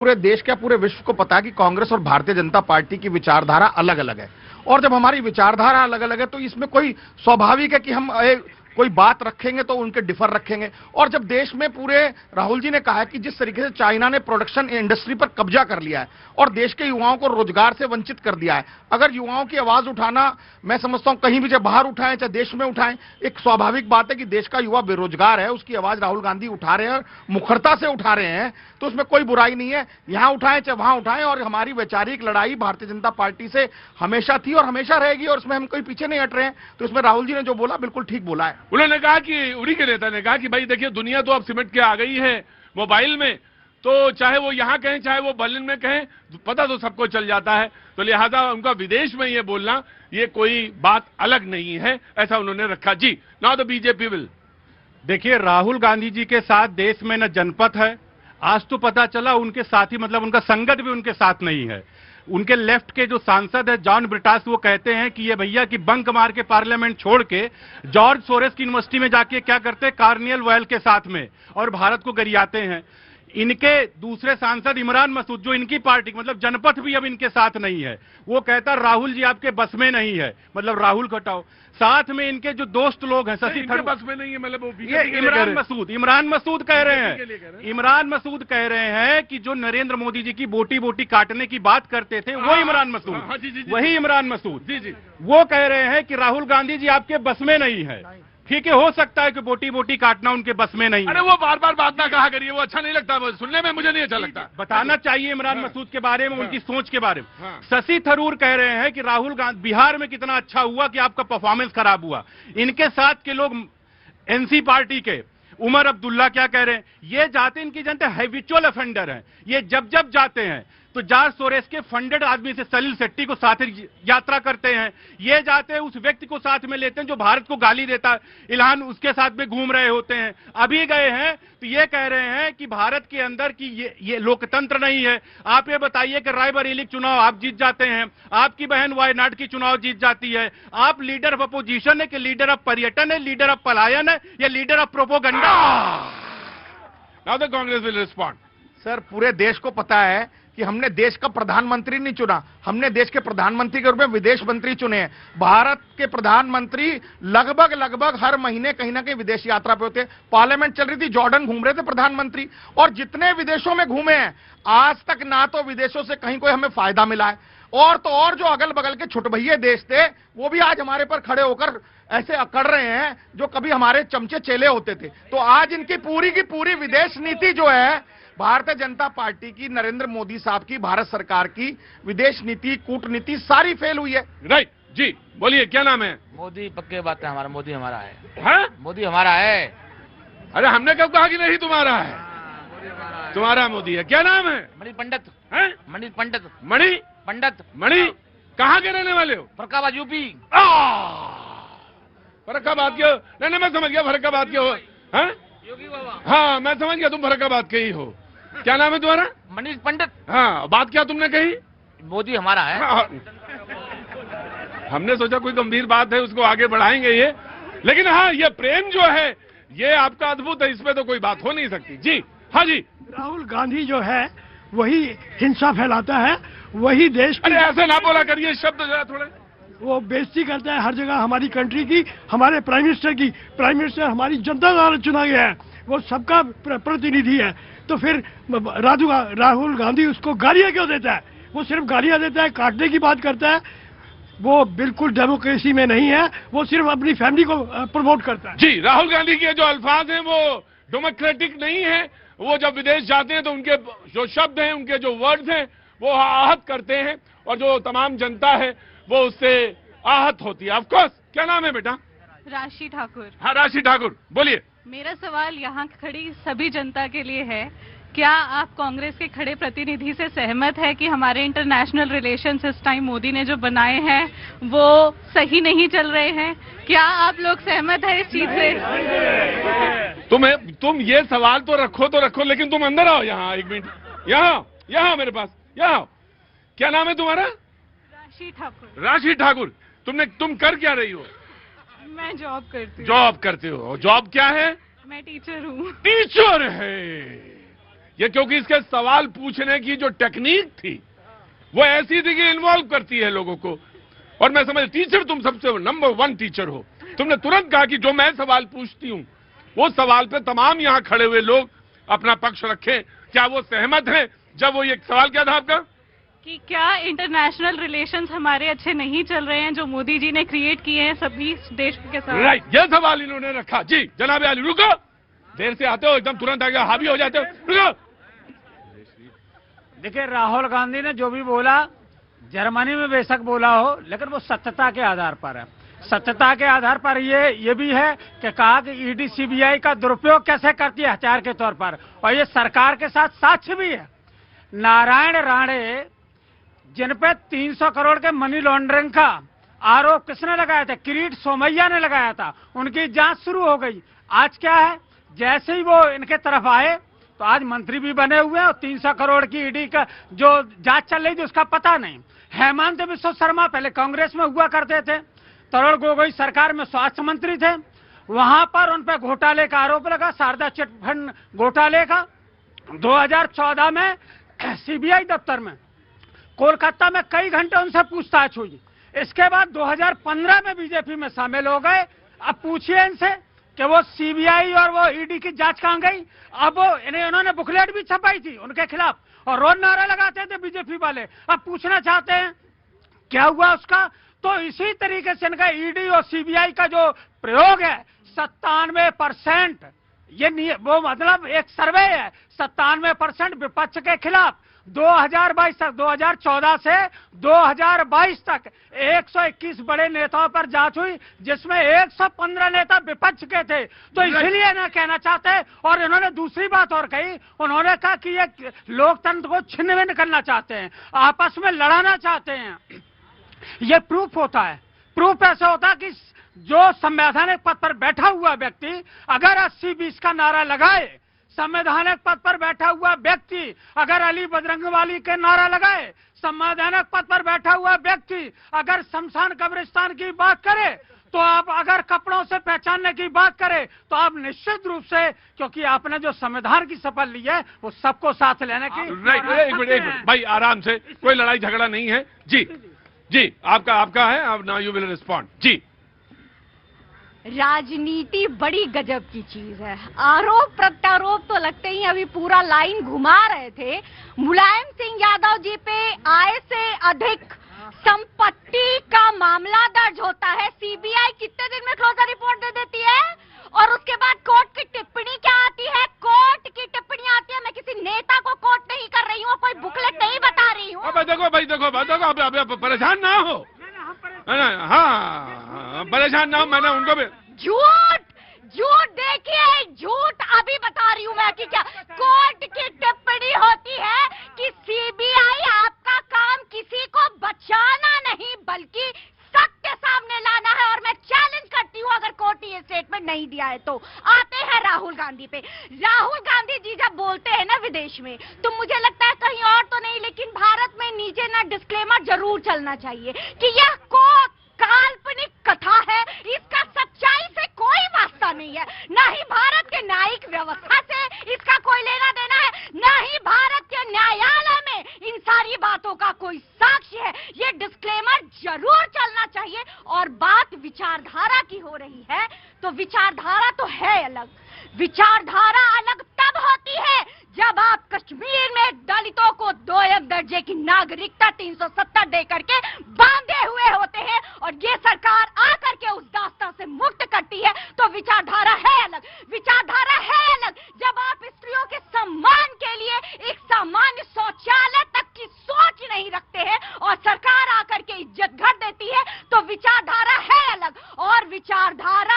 पूरे देश क्या पूरे विश्व को पता है कि कांग्रेस और भारतीय जनता पार्टी की विचारधारा अलग अलग है। और जब हमारी विचारधारा अलग अलग है तो इसमें कोई स्वाभाविक है कि हम कोई बात रखेंगे तो उनके डिफर रखेंगे। और जब देश में पूरे राहुल जी ने कहा है कि जिस तरीके से चाइना ने प्रोडक्शन इंडस्ट्री पर कब्जा कर लिया है और देश के युवाओं को रोजगार से वंचित कर दिया है, अगर युवाओं की आवाज उठाना, मैं समझता हूं कहीं भी चाहे बाहर उठाएं चाहे देश में उठाएं, एक स्वाभाविक बात है कि देश का युवा बेरोजगार है, उसकी आवाज राहुल गांधी उठा रहे हैं और मुखरता से उठा रहे हैं, तो उसमें कोई बुराई नहीं है। यहां उठाएं चाहे वहां उठाएं, और हमारी वैचारिक लड़ाई भारतीय जनता पार्टी से हमेशा थी और हमेशा रहेगी, और उसमें हम कोई पीछे नहीं हट रहे हैं। तो इसमें राहुल जी ने जो बोला बिल्कुल ठीक बोला है। उन्होंने कहा कि उड़ी के नेता ने कहा कि भाई देखिए, दुनिया तो अब सिमट के आ गई है मोबाइल में, तो चाहे वो यहां कहें चाहे वो बर्लिन में कहें, पता तो सबको चल जाता है, तो लिहाजा उनका विदेश में ये बोलना ये कोई बात अलग नहीं है, ऐसा उन्होंने रखा। जी, नाउ द बीजेपी विल। देखिए, राहुल गांधी जी के साथ देश में न जनपथ है, आज तो पता चला उनके साथी मतलब उनका संगत भी उनके साथ नहीं है। उनके लेफ्ट के जो सांसद है जॉन ब्रिटास, वो कहते हैं कि ये भैया कि बंक मार के पार्लियामेंट छोड़ के जॉर्ज सोरेस की यूनिवर्सिटी में जाके क्या करते हैं, कार्नियल वॉयल के साथ में, और भारत को गरियाते हैं। इनके दूसरे सांसद इमरान मसूद, जो इनकी पार्टी मतलब जनपथ भी अब इनके साथ नहीं है, वो कहता राहुल जी आपके बस में नहीं है, मतलब राहुल हटाओ। साथ में इनके जो दोस्त लोग हैं, शशि थरूर बस में नहीं है, मतलब वो ये इमरान मसूद कह रहे हैं, इमरान मसूद कह रहे हैं कि जो नरेंद्र मोदी जी की बोटी बोटी काटने की बात करते थे वो इमरान मसूद, वही इमरान मसूद जी, वो कह रहे हैं कि राहुल गांधी जी आपके बस में नहीं है। ठीक है, हो सकता है कि बोटी बोटी काटना उनके बस में नहीं। अरे वो बार बार बात ना कहा करिए, वो अच्छा नहीं लगता, सुनने में मुझे नहीं अच्छा लगता। बताना चाहिए इमरान मसूद के बारे में, उनकी सोच के बारे में। शशि थरूर कह रहे हैं कि राहुल गांधी बिहार में कितना अच्छा हुआ कि आपका परफॉर्मेंस खराब हुआ। इनके साथ के लोग एनसी पार्टी के उमर अब्दुल्ला क्या कह रहे हैं, ये जाते इनकी जनता हैबिचुअल ऑफेंडर हैं, ये जब जब जाते हैं तो जॉर्ज सोरेस के फंडेड आदमी से सलील शेट्टी को साथ यात्रा करते हैं, ये जाते हैं उस व्यक्ति को साथ में लेते हैं जो भारत को गाली देता है, इल्हान उसके साथ में घूम रहे होते हैं। अभी गए हैं तो ये कह रहे हैं कि भारत के अंदर की ये लोकतंत्र नहीं है। आप ये बताइए कि रायबरेली चुनाव आप जीत जाते हैं, आपकी बहन वायनाड की चुनाव जीत जाती है, आप लीडर ऑफ अपोजिशन है कि लीडर ऑफ पर्यटन है, लीडर ऑफ पलायन है या leader of propaganda? Now the Congress will respond. Sir, पूरे देश को पता है कि हमने देश का प्रधानमंत्री नहीं चुना, हमने देश के प्रधानमंत्री के रूप में विदेश मंत्री चुने हैं। भारत के प्रधानमंत्री लगभग हर महीने कहीं ना कहीं विदेश यात्रा पे होते हैं। पार्लियामेंट चल रही थी, जॉर्डन घूम रहे थे प्रधानमंत्री, और जितने विदेशों में घूमे हैं आज तक ना तो विदेशों से कहीं कोई हमें फायदा मिला है, और तो और जो अगल बगल के छुटभैये देश थे वो भी आज हमारे पर खड़े होकर ऐसे अकड़ रहे हैं जो कभी हमारे चमचे चेले होते थे। तो आज इनकी पूरी की पूरी विदेश नीति जो है, भारतीय जनता पार्टी की, नरेंद्र मोदी साहब की, भारत सरकार की विदेश नीति, कूटनीति सारी फेल हुई है। राइट जी, बोलिए क्या नाम है? मोदी पक्के बात है, हमारा मोदी हमारा है। हाँ? मोदी हमारा है। अरे हमने कब कहा कि नहीं तुम्हारा है? तुम्हारा मोदी है। क्या नाम है? मणि पंडित है? मणि पंडित मणि पंडित मणि कहाँ के रहने वाले हो? फरक्काबाद यूपी। फरक्काबाद के हो? नहीं मैं समझ गया फरक्काबाद के हो। हाँ योगी बाबा। हाँ मैं समझ गया तुम फरक्काबाद के ही हो। क्या नाम है तुम्हारा? मनीष पंडित। हाँ, बात क्या तुमने कही? मोदी हमारा है। हाँ, हमने सोचा कोई गंभीर बात है, उसको आगे बढ़ाएंगे ये, लेकिन हाँ ये प्रेम जो है ये आपका अद्भुत है, इसमें तो कोई बात हो नहीं सकती। जी हाँ जी। राहुल गांधी जो है वही हिंसा फैलाता है, वही देश की, अरे ऐसे ना बोला करिए, शब्द जो है थोड़े, वो बेइज्जती करता है हर जगह हमारी कंट्री की, हमारे प्राइम मिनिस्टर की। प्राइम मिनिस्टर हमारी जनता द्वारा चुना गया है, वो सबका प्रतिनिधि है, तो फिर राहुल गांधी उसको गालियां क्यों देता है? वो सिर्फ गालियां देता है, काटने की बात करता है, वो बिल्कुल डेमोक्रेसी में नहीं है, वो सिर्फ अपनी फैमिली को प्रमोट करता है। जी, राहुल गांधी के जो अल्फाज हैं वो डेमोक्रेटिक नहीं है। वो जब विदेश जाते हैं तो उनके जो शब्द हैं, उनके जो वर्ड्स हैं वो आहत करते हैं, और जो तमाम जनता है वो उससे आहत होती है। ऑफकोर्स। क्या नाम है बेटा? राशि ठाकुर। हाँ राशि ठाकुर, बोलिए। मेरा सवाल यहाँ खड़ी सभी जनता के लिए है, क्या आप कांग्रेस के खड़े प्रतिनिधि से सहमत है कि हमारे इंटरनेशनल रिलेशंस इस टाइम मोदी ने जो बनाए हैं वो सही नहीं चल रहे हैं? क्या आप लोग सहमत है इस चीज से? तुम ये सवाल तो रखो, लेकिन तुम अंदर आओ यहाँ एक मिनट। यहाँ मेरे पास, यहाँ। क्या नाम है तुम्हारा? राशि ठाकुर। राशि ठाकुर, तुम कर क्या रही हो? मैं जॉब करती हूँ। जॉब करते हो? जॉब क्या है? मैं टीचर हूँ। टीचर है। ये क्योंकि इसके सवाल पूछने की जो टेक्निक थी वो ऐसी थी कि इन्वॉल्व करती है लोगों को। और मैं समझ, टीचर तुम सबसे नंबर 1 टीचर हो। तुमने तुरंत कहा कि जो मैं सवाल पूछती हूं वो सवाल पे तमाम यहां खड़े हुए लोग अपना पक्ष रखें। क्या वो सहमत हैं? जब वो ये सवाल क्या था आपका कि क्या इंटरनेशनल रिलेशंस हमारे अच्छे नहीं चल रहे हैं जो मोदी जी ने क्रिएट किए हैं सभी देशों के साथ? राइट, ये सवाल इन्होंने रखा। जी जनाब अली, रुको, देर से आते हो, एकदम तुरंत आ गया, हावी हो जाते हो, रुको। देखिए, राहुल गांधी ने जो भी बोला जर्मनी में बेशक बोला हो, लेकिन वो सत्यता के आधार पर है। सत्यता के आधार पर ये भी है कि कहा कि ईडी सीबीआई का दुरुपयोग कैसे करती है हथियार के तौर पर, और ये सरकार के साथ साक्ष्य भी है। नारायण राणे जिन पे 300 करोड़ के मनी लॉन्ड्रिंग का आरोप किसने लगाया था? किरीट सोमैया ने लगाया था। उनकी जांच शुरू हो गई। आज क्या है, जैसे ही वो इनके तरफ आए तो आज मंत्री भी बने हुए हैं और 300 करोड़ की ईडी का जो जांच चल रही थी उसका पता नहीं। हेमंत बिश्व शर्मा पहले कांग्रेस में हुआ करते थे, तरुण गोगोई सरकार में स्वास्थ्य मंत्री थे, वहां पर उन पर घोटाले का आरोप लगा, शारदा चिटफंड घोटाले का। 2014 में सीबीआई दफ्तर में कोलकाता में कई घंटे उनसे पूछताछ हुई। इसके बाद 2015 में बीजेपी में शामिल हो गए। अब पूछिए इनसे कि वो सीबीआई और वो ईडी की जांच कहां गई। अब वो इन्होंने बुकलेट भी छपाई थी उनके खिलाफ और रोज नारा लगाते थे बीजेपी वाले। अब पूछना चाहते हैं क्या हुआ उसका? तो इसी तरीके से इनका ईडी और सीबीआई का जो प्रयोग है, 97% ये वो मतलब एक सर्वे है, 97% विपक्ष के खिलाफ। 2022 तक, 2014 से 2022 तक 121 बड़े नेताओं पर जांच हुई, जिसमें 115 नेता विपक्ष के थे। तो इसलिए ना कहना चाहते। और इन्होंने दूसरी बात और कही, उन्होंने कहा कि ये लोकतंत्र को छिन्न भिन्न करना चाहते हैं, आपस में लड़ाना चाहते हैं। ये प्रूफ होता है। प्रूफ ऐसे होता है कि जो संवैधानिक पद पर बैठा हुआ व्यक्ति अगर 80-20 का नारा लगाए, संवैधानिक पद पर बैठा हुआ व्यक्ति अगर अली बजरंगवाली के नारा लगाए, संवैधानिक पद पर बैठा हुआ व्यक्ति अगर शमशान कब्रिस्तान की बात करे, तो आप अगर कपड़ों से पहचानने की बात करें, तो आप निश्चित रूप से, क्योंकि आपने जो संविधान की शपथ ली है वो सबको साथ लेने की। राइट, एक मिनट भाई, आराम से, कोई लड़ाई झगड़ा नहीं है। जी आपका है, अब नाउ यू विल रिस्पॉन्ड। जी, राजनीति बड़ी गजब की चीज है। आरोप प्रत्यारोप तो लगते ही अभी पूरा लाइन घुमा रहे थे। मुलायम सिंह यादव जी पे आय से अधिक संपत्ति का मामला दर्ज होता है। सीबीआई कितने दिन में क्लोजर रिपोर्ट दे देती है और उसके बाद कोर्ट की टिप्पणी क्या आती है? कोर्ट की टिप्पणी आती है। मैं किसी नेता को कोर्ट नहीं कर रही हूँ, कोई बुकलेट नहीं बता रही हूँ। देखो परेशान ना हो। हाँ, परेशान ना हो, मैंने उनको भी झूठ देखिए, झूठ अभी बता रही हूँ मैं कि क्या कोर्ट की टिप्पणी होती है कि सीबीआई आपका काम किसी को बचाना नहीं बल्कि सत्य सामने लाना है। और मैं चैलेंज करती हूँ, अगर कोर्ट ने ये स्टेटमेंट नहीं दिया है तो। आते हैं राहुल गांधी पे। राहुल गांधी जी जब बोलते हैं ना विदेश में, तो मुझे लगता है कहीं और तो नहीं लेकिन भारत में नीचे ना डिस्क्लेमर जरूर चलना चाहिए कि यह काल्पनिक कथा है, इसका सच्चाई से कोई वास्ता नहीं है। न ही भारत के न्यायिक व्यवस्था से इसका कोई लेना देना है, न ही भारत के न्यायालय में इन सारी बातों का कोई साक्ष्य है। ये डिस्क्लेमर जरूर चलना चाहिए। और बात विचारधारा की हो रही है, तो विचारधारा तो है अलग। विचारधारा अलग तब होती है जब आप कश्मीर में दलितों को 2 दर्जे की नागरिकता 370 दे करके बांधे हुए होते हैं। और ये